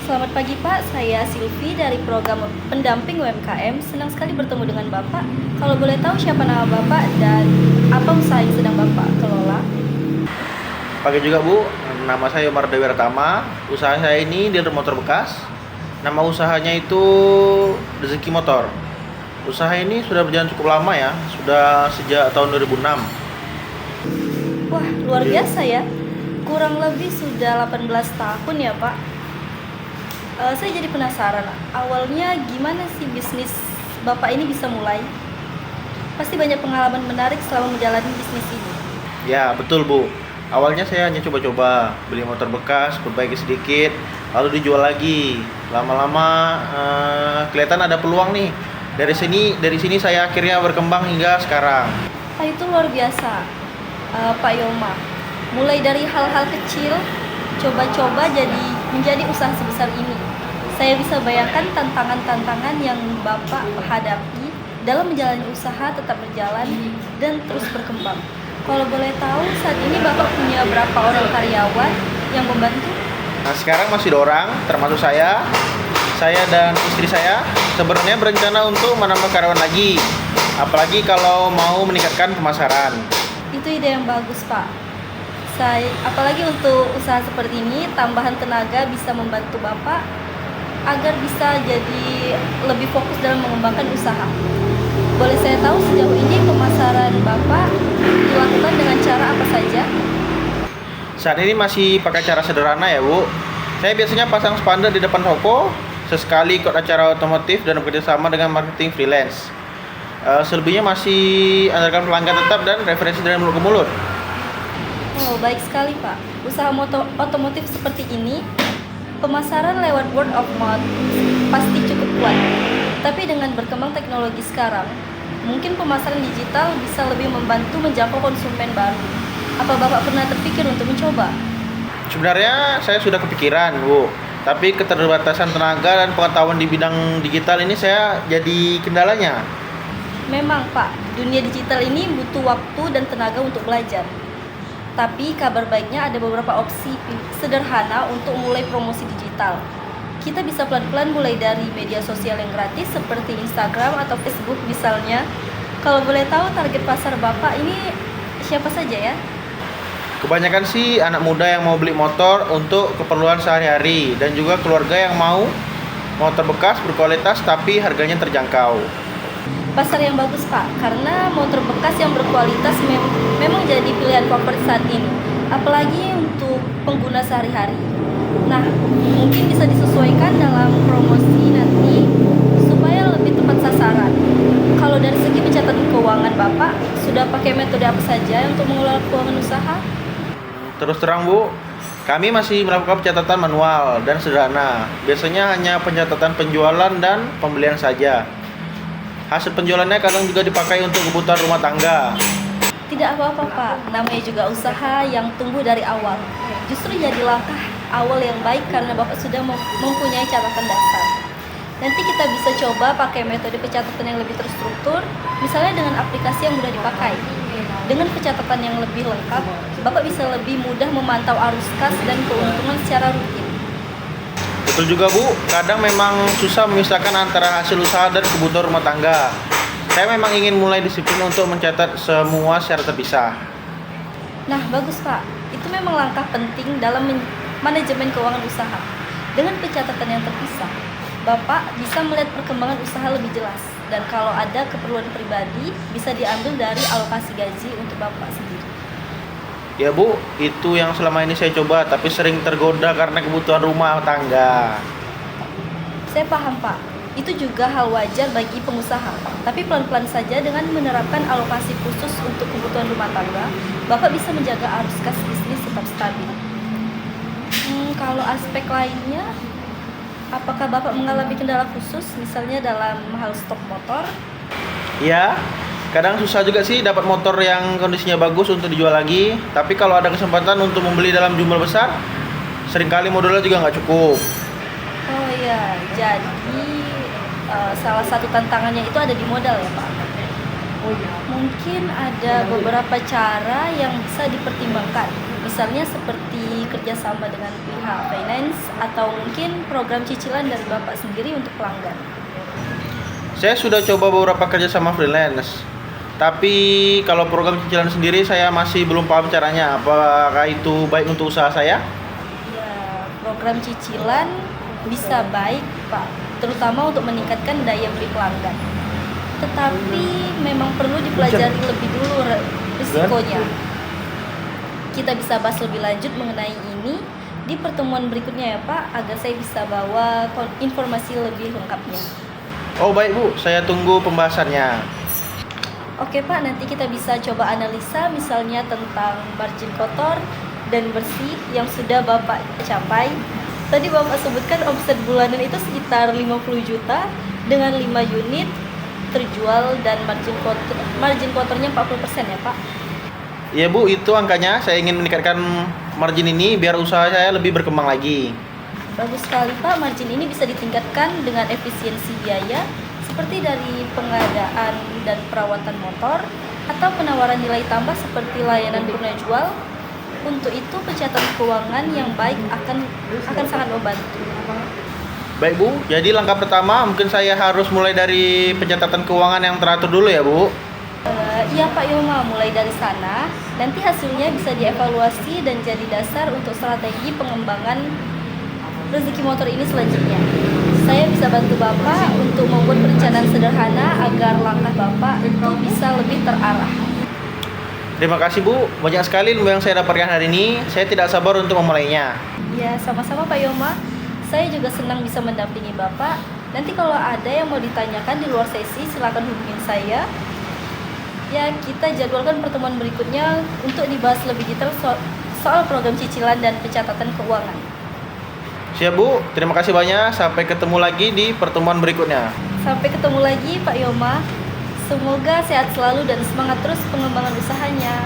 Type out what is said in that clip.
Selamat pagi Pak, saya Silvi dari program pendamping UMKM. Senang sekali bertemu dengan Bapak. Kalau boleh tahu siapa nama Bapak dan apa usaha yang sedang Bapak kelola? Pagi juga Bu, nama saya Umar Dewi Ratama. Usaha saya ini dealer motor bekas. Nama usahanya itu Rezeki Motor. Usaha ini sudah berjalan cukup lama ya, sudah sejak tahun 2006. Wah, luar biasa ya. Kurang lebih sudah 18 tahun ya Pak. Saya jadi penasaran, awalnya gimana sih bisnis Bapak ini bisa mulai? Pasti banyak pengalaman menarik selama menjalani bisnis ini. Ya, betul Bu. Awalnya saya hanya coba-coba beli motor bekas, perbaiki sedikit, lalu dijual lagi. Lama-lama kelihatan ada peluang nih. Dari sini saya akhirnya berkembang hingga sekarang. Itu luar biasa, Pak Yoma. Mulai dari hal-hal kecil, coba-coba menjadi usaha sebesar ini. Saya bisa bayangkan tantangan-tantangan yang Bapak hadapi dalam menjalani usaha tetap berjalan dan terus berkembang. Kalau boleh tahu, saat ini Bapak punya berapa orang karyawan yang membantu? Nah, sekarang masih 2 orang, termasuk saya. Saya dan istri saya sebenarnya berencana untuk menambah karyawan lagi. Apalagi kalau mau meningkatkan pemasaran. Itu ide yang bagus, Pak. Apalagi untuk usaha seperti ini, tambahan tenaga bisa membantu Bapak agar bisa jadi lebih fokus dalam mengembangkan usaha. Boleh saya tahu sejauh ini pemasaran Bapak dilakukan dengan cara apa saja? Saat ini masih pakai cara sederhana ya Bu. Saya biasanya pasang spanduk di depan toko, sesekali ikut acara otomotif dan bekerjasama dengan marketing freelance. Selebihnya masih andalkan pelanggan tetap dan referensi dari mulut ke mulut. Oh, baik sekali Pak. Usaha otomotif seperti ini, pemasaran lewat word of mouth pasti cukup kuat. Tapi dengan berkembang teknologi sekarang, mungkin pemasaran digital bisa lebih membantu menjangkau konsumen baru. Apa Bapak pernah terpikir untuk mencoba? Sebenarnya saya sudah kepikiran Bu, tapi keterbatasan tenaga dan pengetahuan di bidang digital ini saya jadi kendalanya. Memang Pak, dunia digital ini butuh waktu dan tenaga untuk belajar. Tapi kabar baiknya ada beberapa opsi sederhana untuk mulai promosi digital. Kita bisa pelan-pelan mulai dari media sosial yang gratis seperti Instagram atau Facebook misalnya. Kalau boleh tahu target pasar Bapak ini siapa saja ya? Kebanyakan sih anak muda yang mau beli motor untuk keperluan sehari-hari dan juga keluarga yang mau motor bekas berkualitas tapi harganya terjangkau. Pasar yang bagus Pak, karena motor bekas yang berkualitas memang jadi pilihan favorit saat ini, apalagi untuk pengguna sehari-hari. Nah, mungkin bisa disesuaikan dalam promosi nanti supaya lebih tepat sasaran. Kalau dari segi pencatatan keuangan Bapak, sudah pakai metode apa saja untuk mengelola keuangan usaha? Terus terang Bu, kami masih melakukan pencatatan manual dan sederhana. Biasanya hanya pencatatan penjualan dan pembelian saja. Hasil penjualannya kadang juga dipakai untuk kebutuhan rumah tangga. Tidak apa-apa Pak, namanya juga usaha yang tumbuh dari awal. Justru jadi langkah awal yang baik karena Bapak sudah mempunyai catatan dasar. Nanti kita bisa coba pakai metode pencatatan yang lebih terstruktur, misalnya dengan aplikasi yang mudah dipakai. Dengan pencatatan yang lebih lengkap, Bapak bisa lebih mudah memantau arus kas dan keuntungan secara rutin. Betul juga Bu, kadang memang susah memisahkan antara hasil usaha dan kebutuhan rumah tangga. Saya memang ingin mulai disiplin untuk mencatat semua secara terpisah. Nah, bagus Pak. Itu memang langkah penting dalam manajemen keuangan usaha. Dengan pencatatan yang terpisah, Bapak bisa melihat perkembangan usaha lebih jelas. Dan kalau ada keperluan pribadi, bisa diambil dari alokasi gaji untuk Bapak sendiri. Ya Bu, itu yang selama ini saya coba, tapi sering tergoda karena kebutuhan rumah tangga. Saya paham Pak, itu juga hal wajar bagi pengusaha. Tapi pelan-pelan saja dengan menerapkan alokasi khusus untuk kebutuhan rumah tangga, Bapak bisa menjaga arus kas bisnis tetap stabil. Kalau aspek lainnya, apakah Bapak mengalami kendala khusus, misalnya dalam hal stok motor? Ya, kadang susah juga sih dapat motor yang kondisinya bagus untuk dijual lagi. Tapi kalau ada kesempatan untuk membeli dalam jumlah besar, seringkali modalnya juga nggak cukup. Oh ya, jadi salah satu tantangannya itu ada di modal ya Pak? Mungkin ada beberapa cara yang bisa dipertimbangkan. Misalnya seperti kerjasama dengan pihak finance atau mungkin program cicilan dari Bapak sendiri untuk pelanggan. Saya sudah coba beberapa kerja sama freelance. Tapi kalau program cicilan sendiri saya masih belum paham caranya. Apakah itu baik untuk usaha saya? Ya, program cicilan bisa baik, Pak, terutama untuk meningkatkan daya beli pelanggan. Tetapi memang perlu dipelajari lebih dulu risikonya. Kita bisa bahas lebih lanjut mengenai ini di pertemuan berikutnya ya Pak, agar saya bisa bawa informasi lebih lengkapnya. Oh baik Bu, saya tunggu pembahasannya. Oke Pak, nanti kita bisa coba analisa misalnya tentang margin kotor dan bersih yang sudah Bapak capai. Tadi Bapak sebutkan omset bulanan itu sekitar 50 juta dengan 5 unit terjual dan margin kotornya 40% ya Pak. Iya Bu, itu angkanya. Saya ingin meningkatkan margin ini biar usaha saya lebih berkembang lagi. Bagus sekali Pak, margin ini bisa ditingkatkan dengan efisiensi biaya seperti dari pengadaan dan perawatan motor atau penawaran nilai tambah seperti layanan purna jual. Untuk itu pencatatan keuangan yang baik akan sangat membantu. Baik Bu, jadi langkah pertama mungkin saya harus mulai dari pencatatan keuangan yang teratur dulu ya Bu. Iya Pak Yoma, mulai dari sana nanti hasilnya bisa dievaluasi dan jadi dasar untuk strategi pengembangan rezeki motor ini selanjutnya. Saya bisa bantu Bapak untuk membuat perencanaan sederhana agar langkah Bapak itu bisa lebih terarah. Terima kasih Bu, banyak sekali ilmu yang saya dapatkan hari ini. Saya tidak sabar untuk memulainya. Ya, sama-sama Pak Yoma. Saya juga senang bisa mendampingi Bapak. Nanti kalau ada yang mau ditanyakan di luar sesi, silakan hubungin saya. Ya, kita jadwalkan pertemuan berikutnya untuk dibahas lebih detail soal program cicilan dan pencatatan keuangan. Siap Bu, terima kasih banyak. Sampai ketemu lagi di pertemuan berikutnya. Sampai ketemu lagi Pak Yoma. Semoga sehat selalu dan semangat terus pengembangan usahanya.